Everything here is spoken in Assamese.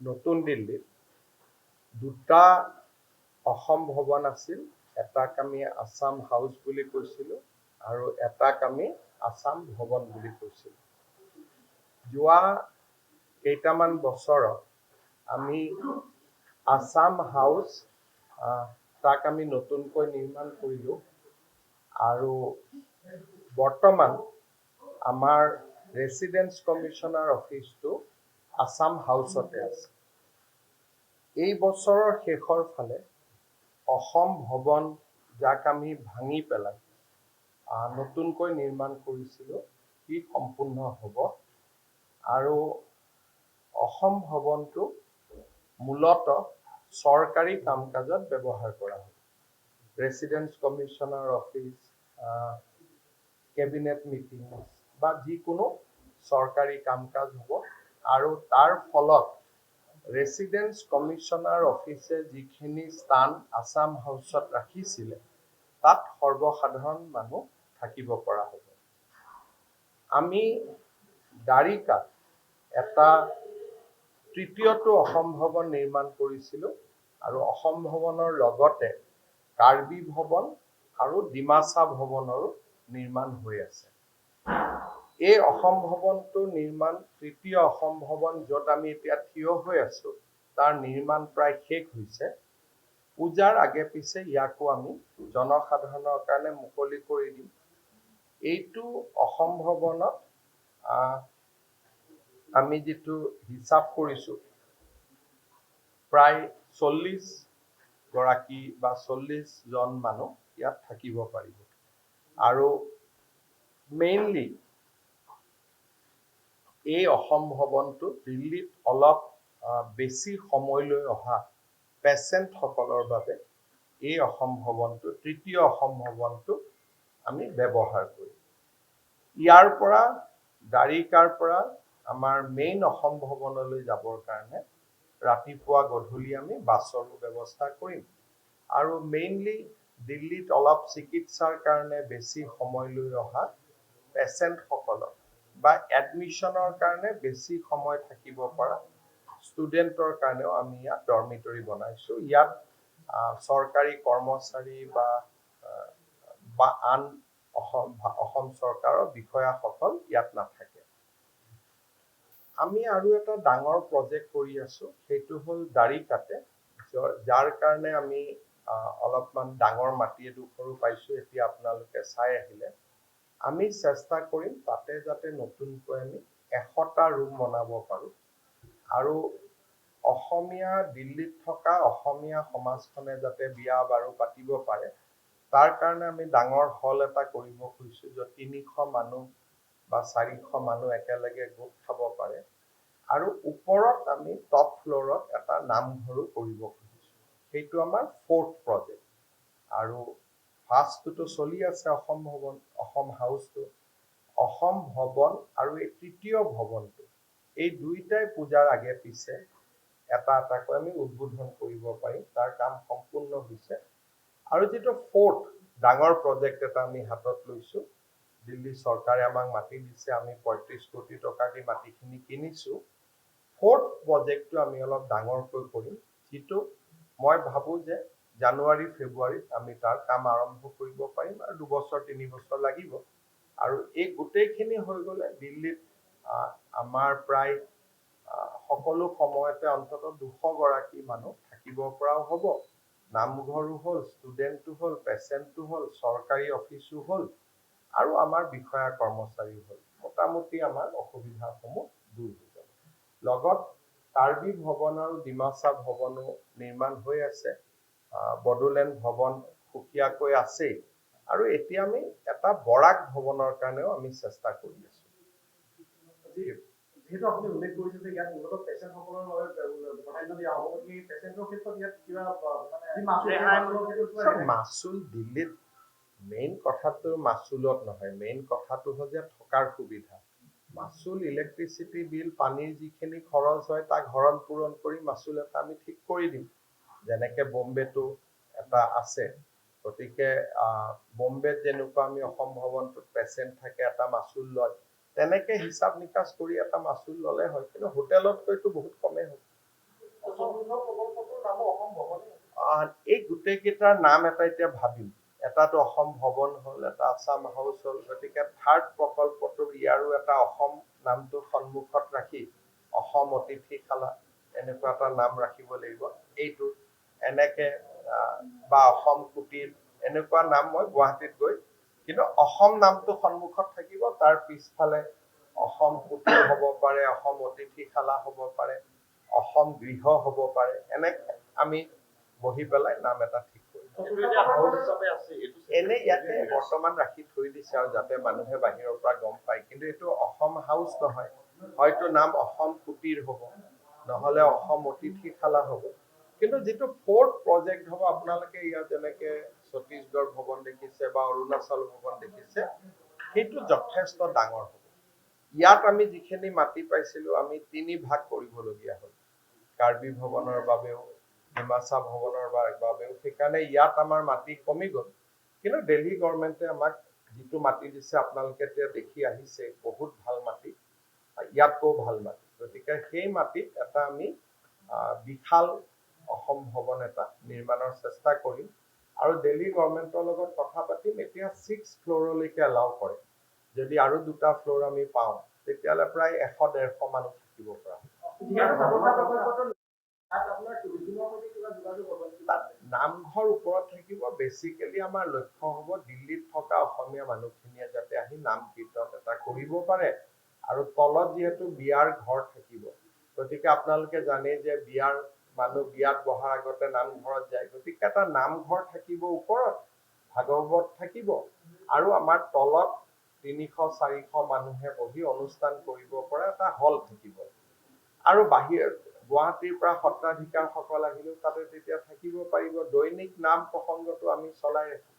নতুন দিল্লীত দুটা অসম ভৱন আছিল। এটাক আমি আছাম হাউচ বুলি কৈছিলোঁ আৰু এটাক আমি আছাম ভৱন বুলি কৈছিলোঁ। যোৱা কেইটামান বছৰত আমি আছাম হাউচ তাক আমি নতুনকৈ নিৰ্মাণ কৰিলোঁ আৰু বৰ্তমান আমাৰ ৰেচিডেন্স কমিশ্যনাৰ অফিচটো আছাম হাউচতে আছে। এই বছৰৰ শেষৰ ফালে অসম ভৱন যাক আমি ভাঙি পেলাই নতুনকৈ নিৰ্মাণ কৰিছিলোঁ সি সম্পূৰ্ণ হ'ব আৰু অসম ভৱনটো মূলতঃ চৰকাৰী কাম কাজত ব্যৱহাৰ কৰা হ'ব। Residence commissioner office, cabinet meeting বা যিকোনো চৰকাৰী কাম কাজ হ'ব আৰু তাৰ ফলত ৰেচিডেন্স কমিশ্যনাৰ অফিচে যিখিনি স্থান আছাম হাউচত ৰাখিছিলে তাত সৰ্বসাধাৰণ মানুহ থাকিব পৰা হ'ব। আমি দ্বাৰিকাত এটা তৃতীয়টো অসম ভৱন নিৰ্মাণ কৰিছিলোঁ আৰু অসম ভৱনৰ লগতে কাৰ্বি ভৱন আৰু ডিমাচা ভৱনৰো নিৰ্মাণ হৈ আছে। এই অসম ভৱনটো নিৰ্মাণ তৃতীয় অসম ভৱন য'ত আমি এতিয়া থিয় হৈ আছোঁ তাৰ নিৰ্মাণ প্ৰায় শেষ হৈছে। পূজাৰ আগে পিছে ইয়াকো আমি জনসাধাৰণৰ কাৰণে মুকলি কৰি দিম। এইটো অসম ভৱনত আমি যিটো হিচাপ কৰিছোঁ প্ৰায় 40 গৰাকী বা 40 জন মানুহ ইয়াত থাকিব পাৰিব আৰু মেইনলি এই অসম ভৱনটো দিল্লীত অলপ বেছি সময়লৈ অহা পেচেণ্টসকলৰ বাবে এই অসম ভৱনটো তৃতীয় অসম ভৱনটো আমি ব্যৱহাৰ কৰিম। ইয়াৰ পৰা দ্বাৰিকাৰ পৰা আমাৰ মেইন অসম ভৱনলৈ যাবৰ কাৰণে ৰাতিপুৱা গধূলি আমি বাছৰো ব্যৱস্থা কৰিম আৰু মেইনলি দিল্লীত অলপ চিকিৎসাৰ কাৰণে বেছি সময়লৈ অহা পেচেণ্টসকলক বা এডমিশ্যনৰ কাৰণে বেছি সময় থাকিব পৰা ষ্টুডেণ্টৰ কাৰণেও আমি ইয়াত ডৰ্মিটৰী বনাইছোঁ। ইয়াত চৰকাৰী কৰ্মচাৰী বা আন অসম চৰকাৰৰ বিষয়াসকল ইয়াত নাথাকে। আমি আৰু এটা ডাঙৰ প্ৰজেক্ট কৰি আছোঁ, সেইটো হ'ল দ্বাৰিকাতে, যাৰ কাৰণে আমি অলপমান ডাঙৰ মাটি এডোখৰো পাইছোঁ। এতিয়া আপোনালোকে চাই আহিলে আমি চেষ্টা কৰিম তাতে যাতে নতুনকৈ আমি 100টা ৰুম বনাব পাৰোঁ আৰু অসমীয়া দিল্লীত থকা অসমীয়া সমাজখনে যাতে বিয়া বাৰু পাতিব পাৰে তাৰ কাৰণে আমি ডাঙৰ হল এটা কৰিব খুজিছোঁ, য'ত 300 মানুহ বা 400 মানুহ একেলগে গোট খাব পাৰে আৰু ওপৰত আমি টপ ফ্ল'ৰত এটা নামঘৰো কৰিব খুজিছোঁ। সেইটো আমাৰ 4th প্ৰজেক্ট আৰু ফাৰ্ষ্টটোতো চলি আছে অসম ভৱন, অসম হাউচটো। অসম ভৱন আৰু এই তৃতীয় ভৱনটো এই দুইটাই পূজাৰ আগে পিছে এটা এটাকৈ আমি উদ্বোধন কৰিব পাৰিম। তাৰ কাম সম্পূৰ্ণ হৈছে আৰু যিটো 4th ডাঙৰ প্ৰজেক্ট এটা আমি হাতত লৈছোঁ, দিল্লী চৰকাৰে আমাক মাটি দিছে, আমি 35 কোটি টকা দি মাটিখিনি কিনিছোঁ। 4th প্ৰজেক্টটো আমি অলপ ডাঙৰকৈ কৰিম, যিটো মই ভাবোঁ যে জানুৱাৰী ফেব্ৰুৱাৰীত আমি তাৰ কাম আৰম্ভ কৰিব পাৰিম আৰু 2 বছৰ 3 বছৰ লাগিব আৰু এই গোটেইখিনি হৈ গ'লে দিল্লীত আমাৰ প্ৰায় সকলো সময়তে অন্ততঃ 200 গৰাকী মানুহ থাকিব পৰাও হ'ব। নামঘৰো হ'ল, ষ্টুডেণ্টটো হ'ল, পেচেণ্টটো হ'ল, চৰকাৰী অফিচো হ'ল আৰু আমাৰ বিষয়া কৰ্মচাৰী হ'ল। মোটামুটি আমাৰ অসুবিধাসমূহ দূৰ হৈ যাব। লগত কাৰ্বি ভৱন আৰু ডিমাচা ভৱনো নিৰ্মাণ হৈ আছে। বড়োলেণ্ড ভৱন সুকীয়াকৈ আছেই আৰু এতিয়া আমি এটা বৰাক ভৱনৰ কাৰণেও আমি চেষ্টা কৰি আছোঁ। যিহেতু আপুনি উল্লেখ কৰিছে যে ইয়াত মূলতঃ পেচেণ্টসকলৰ বাবে প্ৰাধান্য দিয়া হ'ব, গতিকে পেচেণ্টৰ ক্ষেত্ৰত ইয়াত কিবা মাচুল দিল্লীত মেইন কথাটো মাচুলত নহয়, মেইন কথাটো হ'ল যে থকাৰ সুবিধা। মাচুল ইলেক্ট্ৰিচিটি বিল, পানীৰ যিখিনি খৰচ হয় তাক হৰণ পূৰণ কৰি মাচুল এটা আমি ঠিক কৰি দিম, যেনেকে বম্বেটো এটা আছে। গতিকে বম্বেত যেনেকুৱা আমি অসম ভৱনটোত পেচেণ্ট থাকে এটা মাচুল লয়, তেনেকে হিচাপ নিকাচ কৰি এটা মাচুল ল'লে হয়, কিন্তু হোটেলতকৈতো বহুত কমেই হ'ব। চতুৰ্থ প্ৰকল্পটোৰ নামো অসম ভৱনেই। এই গোটেইকেইটাৰ নাম এটা এতিয়া ভাবিম। এটাতো অসম ভৱন হ'ল, এটা আছাম হাউচ হ'ল, গতিকে থাৰ্ড প্ৰকল্পটো ইয়াৰো এটা অসম নামটো সন্মুখত ৰাখি অসম অতিথিশালা এনেকুৱা এটা নাম ৰাখিব লাগিব। এইটো এনেকে বা অসম কুটিৰ এনেকুৱা নাম মই গুৱাহাটীত গৈ, কিন্তু অসম নামটো সন্মুখত থাকিব, তাৰ পিছফালে অসম কুটিৰ হ'ব পাৰে, অসম অতিথিশালা হ'ব পাৰে, অসম গৃহ হ'ব পাৰে, এনেকে আমি বহি পেলাই নাম এটা ঠিক কৰিম। এনেই ইয়াতে বৰ্তমান ৰাখি থৈ দিছে আৰু যাতে মানুহে বাহিৰৰ পৰা গম পায়, কিন্তু এইটো অসম হাউচ নহয়, হয়তো নাম অসম কুটিৰ হ'ব, নহলে অসম অতিথিশালা হ'ব। কিন্তু যিটো ফ'ৰ্থ প্ৰজেক্ট হ'ব, আপোনালোকে ইয়াত যেনেকে ছত্তীশগড় ভৱন দেখিছে বা অৰুণাচল ভৱন দেখিছে, সেইটো যথেষ্ট ডাঙৰ হ'ব। ইয়াত আমি যিখিনি মাটি পাইছিলো, আমি 3 ভাগ কৰিবলগীয়া হ'ল, কাৰ্বি ভৱনৰ বাবেও, ডিমাচা ভৱনৰ বাবেও। সেইকাৰণে ইয়াত আমাৰ মাটি কমি গ'ল। কিন্তু দিল্লী গভৰ্ণমেণ্টে আমাক যিটো মাটি দিছে, আপোনালোকে এতিয়া দেখি আহিছে, বহুত ভাল মাটি, ইয়াতকৈও ভাল মাটি। গতিকে সেই মাটিত এটা আমি বিশাল অসম ভৱন এটা নিৰ্মাণৰ চেষ্টা কৰিম আৰু দিল্লী গভৰ্ণমেণ্টৰ লগত কথা পাতিম। এতিয়া 6 ফ্ল'ৰলৈকে এলাউ কৰে। যদি আৰু 2টা ফ্ল'ৰ আমি পাওঁ, তেতিয়াহ'লে প্ৰায় 100-150 মানুহ থাকিব পৰা। নামঘৰ ওপৰত থাকিব। বেচিকেলি আমাৰ লক্ষ্য হ'ব দিল্লীত থকা অসমীয়া মানুহখিনিয়ে যাতে আহি নাম কীৰ্তন এটা কৰিব পাৰে। আৰু তলত যিহেতু বিয়াৰ ঘৰ থাকিব, গতিকে আপোনালোকে জানে যে মানুহ বিয়াত বহাৰ আগতে নামঘৰত যায়, গতিকে এটা নামঘৰ থাকিব ওপৰত, ভাগৱত থাকিব, আৰু আমাৰ তলত 300-400 মানুহে বহি অনুষ্ঠান কৰিব পৰা এটা হল থাকিব। আৰু গুৱাহাটীৰ পৰা সত্ৰাধিকাৰসকল আহিলেও তাতে তেতিয়া থাকিব পাৰিব। দৈনিক নাম প্ৰসংগটো আমি চলাই ৰাখিম।